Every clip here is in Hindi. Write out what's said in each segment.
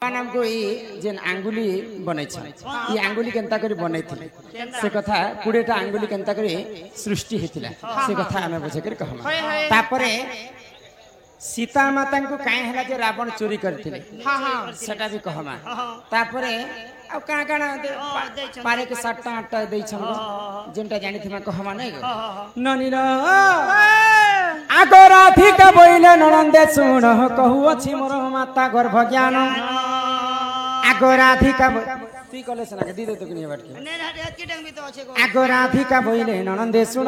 नाम को जेन आंगुली बनै ये आंगुली केनता करी बनै से कथा 20टा आंगुली केनता करी सृष्टि हेतिला से कथा आमे बुझे कर कहमा तापरे सीता माता को काहे हला जे रावण चोरी करथिले हां हां सेटा भी कहमा तापरे आ का काना पारे के 7टा 8टा देइ छम जेनटा जानि थिमा कहमा नै ननिर आगो राधिका बोइले ननंदे सुन कहू अछि मोर माता गर्भ ज्ञान आगो राधिका ती कले सना के दीदे तो कनी बाट के ने हाथ की डंग भी तो अच्छे को आगो राधिका बोइले ननंदे सुन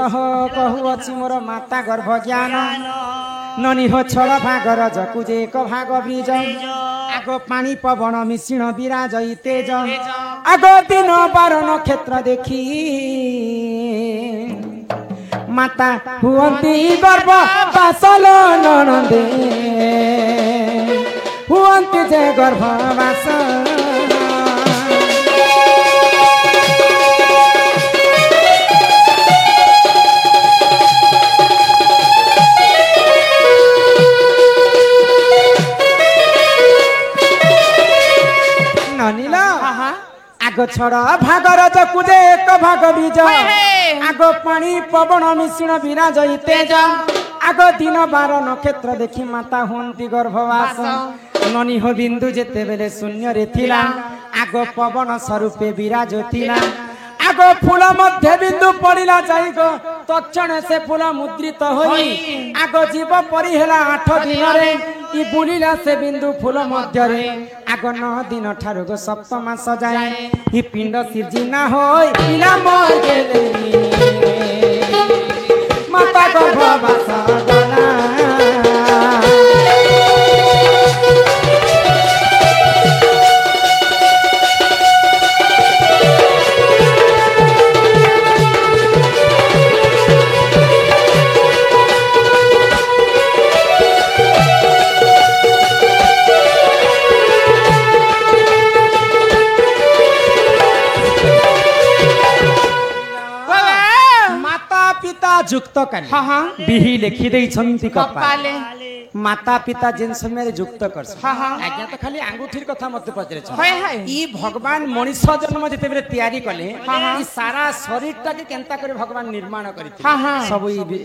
कहू अछि मोर माता गर्भ ज्ञान ननी हो छड़ भागर जकुजे एक भाग ब्रिज आगो पानी पवन मिश्रण विराज तेज आगो दिन बार नक्षत्र देखी माता हुअंती गर्भ बासल ननंदे हुअंती जे गर्भ बास ननीला आगो छड़ भागर जकुजे एक भाग बीज आगो पानी पवन मिश्रण विराज तेज आगो दिन बार नक्षत्र देखी माता हुंती गर्भवास ननी हो बिंदु जेते बेले शून्य रे थिला आगो पवन स्वरूपे विराज थिला आगो फूल मध्य बिंदु पड़िला जाइगो तक्षण से फूल मुद्रित होई आगो जीव परि हेला 8 दिन रे ई बुलिला से बिंदु फूल मध्य रे आगो 9 दिन ठारु गो सप्तमा सजाए ई पिंड सिरजिना होई पिला मोर गेले माता गर्भवास दना जुक्त कर हां हां बिही लिखि देई छंती कपाले माता पिता जिन समय जुक्त कर हां हां आज्ञा तो खाली अंगूठीर कथा मत पचरे छ हाय हाय ई भगवान मनुष्य जन्म जते बेले तैयारी कले ई सारा शरीर ता के केनता करे भगवान निर्माण करिथि हां हां सब ई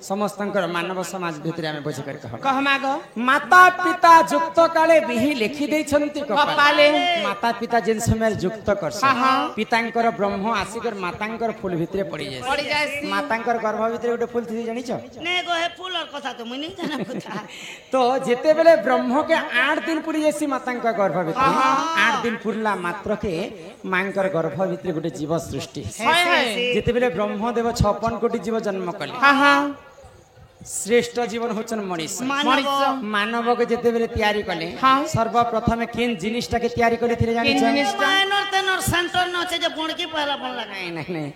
समस्तंकर मानव समाज भितरे हमें बुझ कर कह माग माता पिता जुक्त काले बिही लिखि देई छंती कपाले माता पिता जिन समय जुक्त कर हां हां पितांकर ब्रह्म आसीकर मातांकर फूल भितरे पड़ी जाय मातांकर गर्भ भितरे गोटे फूल थी जानि छ ने गो हे फूल कथा तो मुनी जाना कथा तो जेते बेले ब्रह्म के 8 दिन पुरी जैसी मातांका गर्भ भितर 8 दिन पुरला मात्र के मांकर गर्भ भितर गोटे जीव सृष्टि जेते बेले ब्रह्म देव 56 कोटी जीव जन्म कले हां हां श्रेष्ठ जीवन होचन मनीष मानव के जेते बेले तैयारी कले सर्वप्रथम केन जिनिसटा के तैयारी करे थिले जानि छ मानर तनर सेंटर न छे जे बुणकी पहला बन लगा नहीं नहीं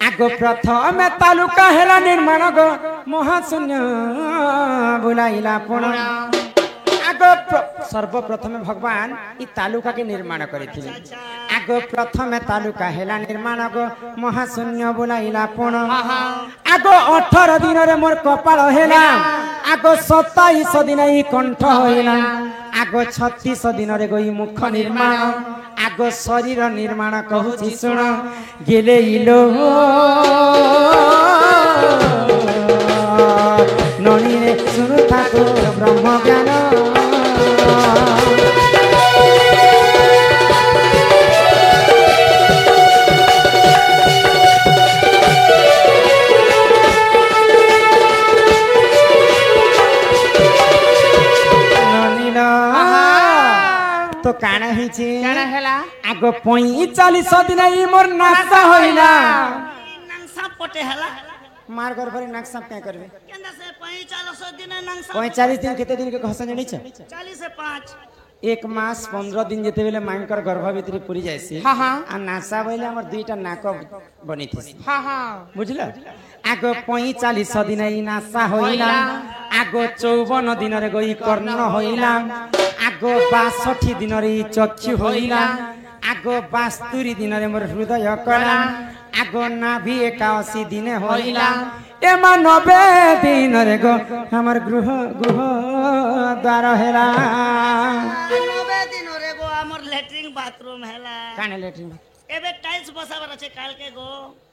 आगो प्रथम तालुका हेला निर्माण गो महाशून्य बुलाइला पुण आगो सर्वप्रथम भगवान ई तालुका के निर्माण करिथिले आगो प्रथम तालुका हेला निर्माण गो महाशून्य बुलाइला पुण आगो 18 दिन रे मोर कपाल हेला आगो 27 दिन ई कंठ होइला आगो 36 दिन रे गई मुख निर्माण आगो शरीर निर्माण कहूची सुन गेले इलो ननी रे सुनु ठाकुर ब्रह्म ज्ञान तो काना हिची काना हेला आगो 45 दिन ई मोर नासा होइला नंसा पटे हेला मार घर पर नक्शा क्या करबे केंदा से 45 दिन नंसा 45 दिन केते दिन के कहसन जणी छ 40 से 5 एक मास 15 दिन जेते बेले मांकर गर्भ भीतर पूरी जायसी हां हां आ नासा बोले हमर दुईटा नाक बनी थी हां हां बुझला आगो 45 दिन ई नासा होइला आगो 54 दिन रे गई कर्ण होइला आगो 62 दिन रे चक्षु होइला आगो 72 दिन रे मोर हृदय कला आगो नाभि 81 दिन होइला एमा 90 दिन रे गो हमर गृह द्वार हेला 90 दिन रे गो हमर लैट्रिन बाथरूम हैला काने लेट्रिन एबे टाइल्स बसाबर अछि काल के गो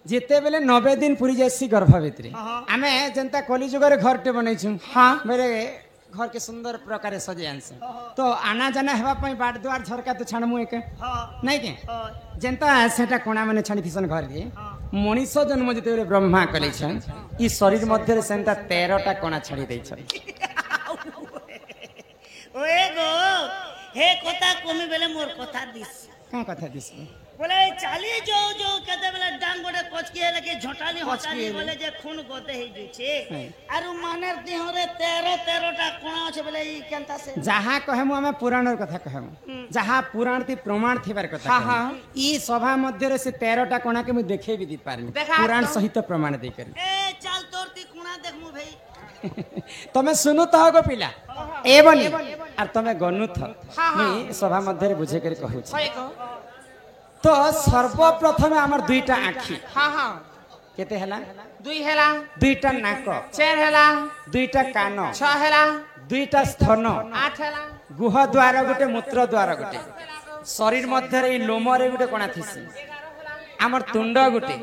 जिते बेले 90 दिन पूरी जैसी गर्भवती आमे जनता कलिजुगर घर टे बनै छु हां मेरे घर के सुंदर प्रकार सजे आनसे तो आना जाना हेबा पई बाट द्वार झरका तो छाणमु एक नहीं के जनता सेटा कोना माने छाणी थिसन घर रे मनीष जन्म जते बेले ब्रह्मा कले छन ई शरीर मध्ये रे सेंता 13 टा कोना छाडी दै छन ओए गो हे कोता कोमी बेले मोर कथा दिस का कथा दिस बोले चाली जो जो कते बेले डांग गोटे कोचकी हेले के झटाली हटाली बोले जे खून गोते हे जे छे आरु मानर देहरे 13 टा कोना छै बोले ई केनता से जहा कहमु हमें पुराणर कथा कहमु जहा पुराण ती प्रमाण थिबार कथा हां ई सभा मध्ये रे से 13 टा कोना के मु देखे भी दी पारनी पुराण सहित प्रमाण दे कर ए चल तोर ती कोना देखमु भाई तमे सुनु त गो पिला ए बनी आर तमे गनु थ मी सभा मध्ये रे बुझे कर कहू छी तो सर्वप्रथम हमर दुईटा आखी हां हां केते हला दुई हला दुईटा नाक चार हला दुईटा कान छ हला दुईटा स्तन आठ हला गुह द्वार गुटे मूत्र द्वार गुटे शरीर मध्ये रे लोम रे गुटे कोना थिसी हमर तुंड गुटे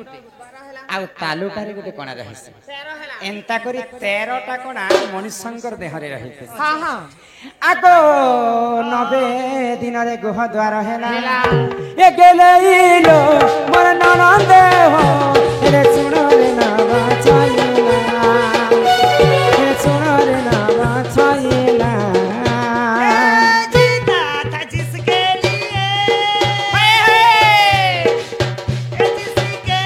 आ तालुका रे गुटे कोना रहिसी एंता करी 13 टा कोना मनुष्यंकर देह रे रहिते हां हां आगो 90 दिन रे गुह द्वार हेला ए गेले इलो मोर ननंद हो रे सुन रे ना बाचाइला रे सुन रे ना बाचाइला जीता था जिसके लिए जिसके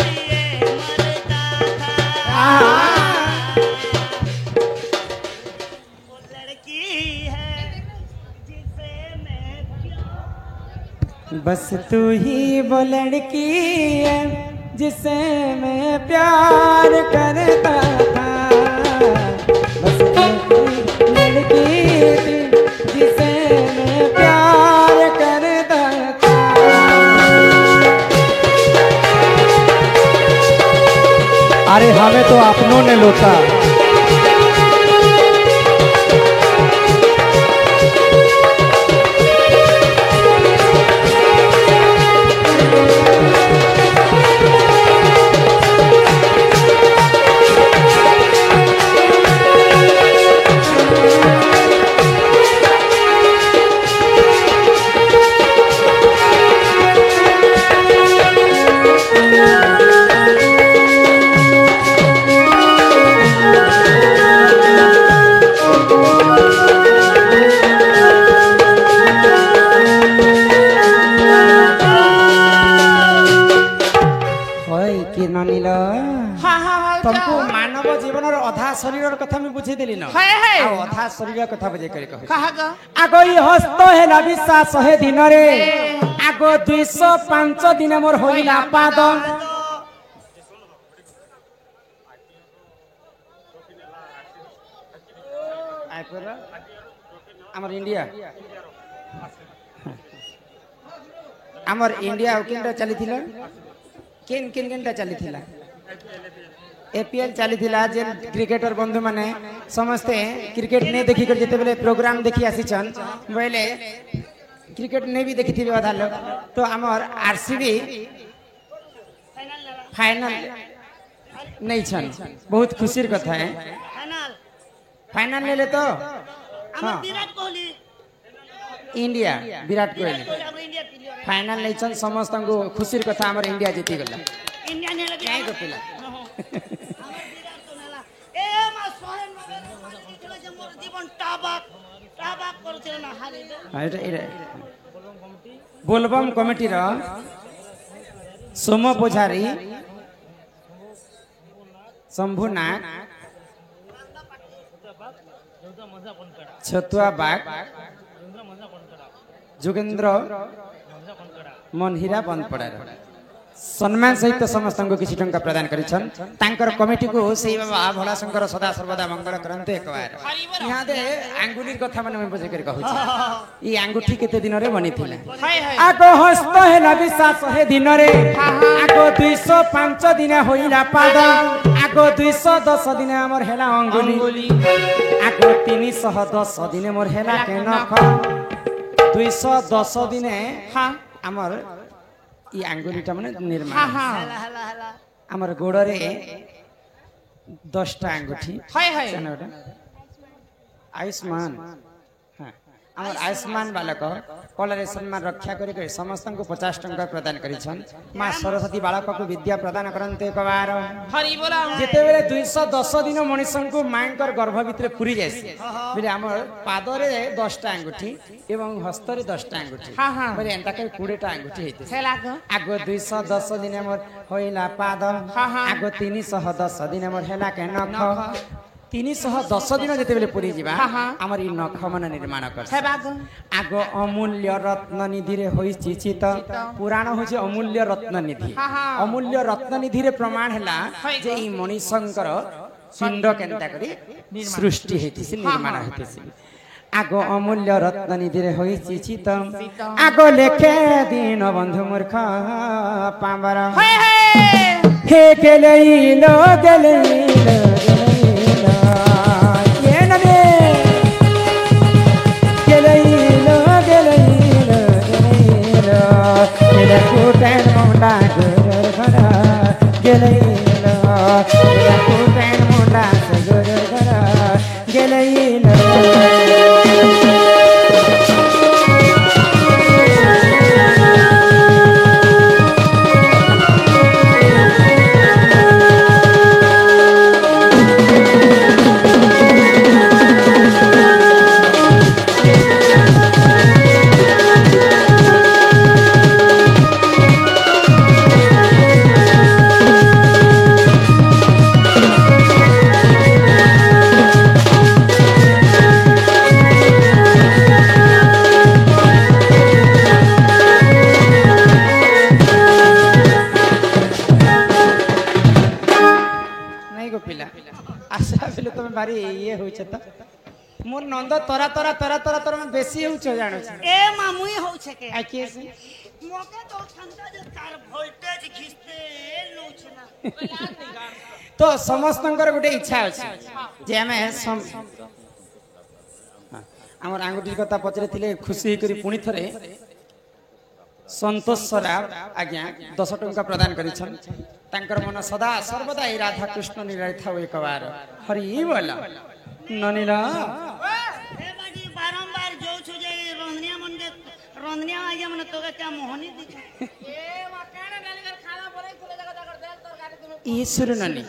लिए मरता था वो लड़की है जिसे मैं बस तू ही वो लड़की है जिसे मैं प्यार करता था बस तू ही लड़की थी जिसे मैं प्यार करता था अरे हमें तो अपनों ने लूटा तुमको मानव जीवन अधा शरीर कथा मैं बुझे दिली न अधा शरीर कथा बुझे कर कहू आगो ई हस्त हेला विश्वास हे दिन रे आगो 205 दिन मोर होइला पाद हमर इंडिया किनटा चली थिला किन किन किनटा चली थिला एपीएल चली थिला जे क्रिकेटर बंधु माने समस्ते क्रिकेट ने देखि कर जते बेले प्रोग्राम देखि आसी छन बोले क्रिकेट ने भी देखि थिबे आधा लोग तो हमर आरसीबी फाइनल नहीं छन बहुत खुशीर कथा है फाइनल ले ले तो हां विराट कोहली इंडिया विराट कोहली फाइनल नहीं छन समस्त को खुशीर कथा हमर इंडिया जीती गला इंडिया ने लगे नहीं गपिला ए मा सोहेल मगर जे मोर जीवन टाबाक टाबाक करछे ना हारि एटा बोलबम कमिटी रो सोम पुजारी शंभुनाथ छतुआ बाग जोगेंद्र मनहिरा बनपड़ा सम्मान सहित समस्त किसी टंका प्रदान करिछन तांकर कमिटी को सेई बाबा भोला शंकर सदा सर्वदा मंगल करंते एक बार यहाँ दे आंगुलीर कथा माने मैं बुझे कर कहू छी ई आंगुठी केते दिन रे बनी थिला आगो हस्त हेला विश्वास हे दिन रे आगो 205 दिन होइला पाद आगो 210 दिन हमर हेला अंगुली आगो 310 दिन मोर हेला के नख 210 দিনে আমার ই আঙ্গুলিটা মানে নির্মাণ হেলা হেলা হেলা আমার গোড়রে 10টা আঙ্গুঠি आयुष्मान हाँ आमर आयुष्मान बालक कलरे सम्मान रक्षा करी समस्त को 50 टंका प्रदान करिछन मां सरस्वती बालक को विद्या प्रदान करन्ते एक बार हरि बोला जेते बेले 210 दिन मनुष्य को मांकर गर्भ भितर पुरी जायसी बेले हमर पादरे 10टा अंगूठी एवं हस्तरे 10टा अंगूठी बेले एंता के 20टा अंगूठी हेते आगो 210 दिन हमर होइला पाद आगो 310 दिन हमर हेला के नख 310 दिन जेते बेले पुरी जीवा हमर इ नख मन निर्माण कर आगो अमूल्य रत्न निधि रे होई चिचित पुराण होचे अमूल्य रत्न निधि अमूल्य रत्न निधि रे प्रमाण हैला जे इ मणिशंकर पिंड केनता करी सृष्टि हेतिसी निर्माण हेतिसी आगो अमूल्य रत्न निधि रे होई चिचित आगो लेखे दीन बंधु मूर्ख पांबर हे गेलेइलो गेलेइलो भारी ये होछ त मोर नंद तोरा तोरा तोरा तोरा तोरा में बेसी होछ जानो छ ए मामुई होछ के आ के से मोके तो ठंडा जे तार वोल्टेज खिस्ते लोछ ना तो समस्तंकर गुटे इच्छा अछि जे हमें हमर आंगुठी कथा पचरे थिले खुशी करी पुनी थरे संतोष सराब आज्ञा 10 टंका प्रदान करिछन तांकर मन सदा सर्वदा ए राधा कृष्ण निराय थाउ एक बार हरि बोल ननिला हे बाजी बारंबार जो छु जे रंधनिया मन के रंधनिया आज्ञा मन तो क्या मोहनी दी ए मा केने डाली कर खाना बने खुले जगह कर दे तरकारी तुम ईश्वर ननी